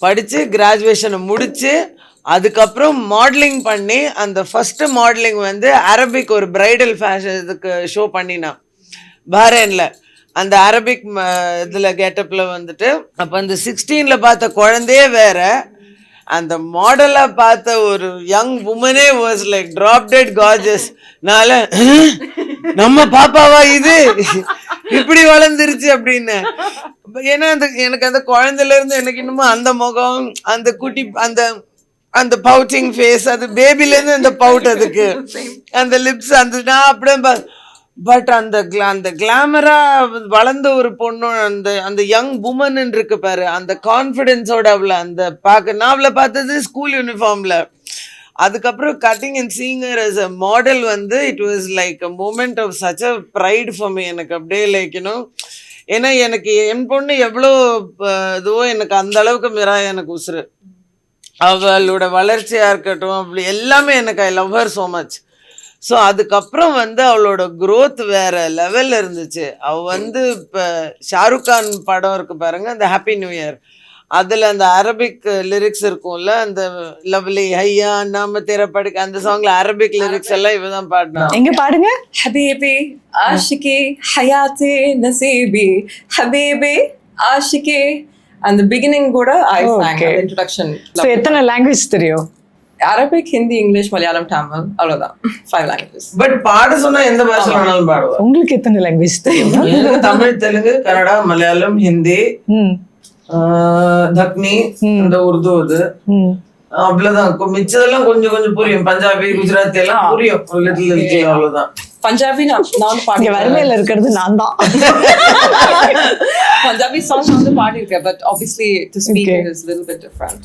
படித்து கிராஜுவேஷனை முடித்து அதுக்கப்புறம் மாடலிங் பண்ணி அந்த ஃபஸ்ட்டு மாடலிங் வந்து அரபிக் ஒரு பிரைடல் ஃபேஷன் இதுக்கு ஷோ பண்ணினான் பஹ்ரைனில். அந்த அரபிக் இதில் கெட்டப்பில் வந்துட்டு அப்போ அந்த 16ல் பார்த்த குழந்தையே வேற, அந்த மாடலாக பார்த்த ஒரு யங் உமனே was like drop dead gorgeous. நால நம்ம பாப்பாவா இது இப்படி வளர்ந்துருச்சு அப்படின்னு. ஏன்னா அந்த எனக்கு அந்த குழந்தையிலேருந்து எனக்கு இன்னமும் அந்த முகம், அந்த குட்டி, அந்த அந்த பவுட்டிங் ஃபேஸ், அது பேபிலேருந்து அந்த பவுட், அதுக்கு அந்த லிப்ஸ், அந்த நான் அப்படியே. பட் அந்த கிளாமரா வளர்ந்த ஒரு பொண்ணு, அந்த யங் உமன் இருக்கு பாரு, அந்த கான்ஃபிடென்ஸோட அவளை அந்த பார்க்க நான் அவளை பார்த்தது ஸ்கூல் யூனிஃபார்மில். அதுக்கப்புறம் கட்டிங் அண்ட் சீங்கர் as a மாடல் வந்து it was like a moment of such a pride for me. எனக்கு அப்படியே லைக் ஏன்னா எனக்கு என் பொண்ணு எவ்வளோ இதுவோ எனக்கு அந்த அளவுக்கு மிரா எனக்கு உசுறு. அவளோட வளர்ச்சியாக இருக்கட்டும், அப்படி எல்லாமே எனக்கு I love her so much. So அதுக்கப்புறம் வந்து அவளோட க்ரோத் வேறு லெவலில் இருந்துச்சு. அவள் வந்து இப்போ ஷாருக் கான் படம் இருக்கு பாருங்க, அந்த ஹாப்பி நியூ இயர், அதில் அந்த அரபிக் லிரிக்ஸ் இருக்கும்ல, அந்த லவ்லி ஹையா நாம தேர படிக்க, அந்த சாங்ல அரபிக் லிரிக்ஸ் எல்லாம் இவ தான் பாடினா. எங்க பாடுங்க. ஹபீபி ஆஷிகி ஹயாத்தி நசீபி ஹபீபி ஆஷிகி. அந்த பிகினிங் கூட ஐ sang the introduction. So எத்தனை லாங்குவேஜ் தெரியும்? Arabic, Hindi, English, Malayalam, Tamil, அவ்வளவுதான். 5 languages. பட் பாட சொன்னா எந்த பாஷையில வேணாலும் பாடுவா. உங்களுக்கு எத்தனை லாங்குவேஜ் தெரியும்? எனக்கு தமிழ், தெலுங்கு, கன்னடா, மலையாளம், ஹிந்தி, தக்னி, இந்த உருது, இது அவ்வளவுதான். மிச்சதெல்லாம் கொஞ்சம் கொஞ்சம் புரியும். பஞ்சாபி, குஜராத்தி எல்லாம் புரியும் லிட்டில், அவ்வளவுதான். பஞ்சாபி நான் பாடி வறுமையில இருக்கிறது நான் தான். பஞ்சாபி சாங் வந்து பாடி இருக்கேன், but obviously to speak it is a little bit different.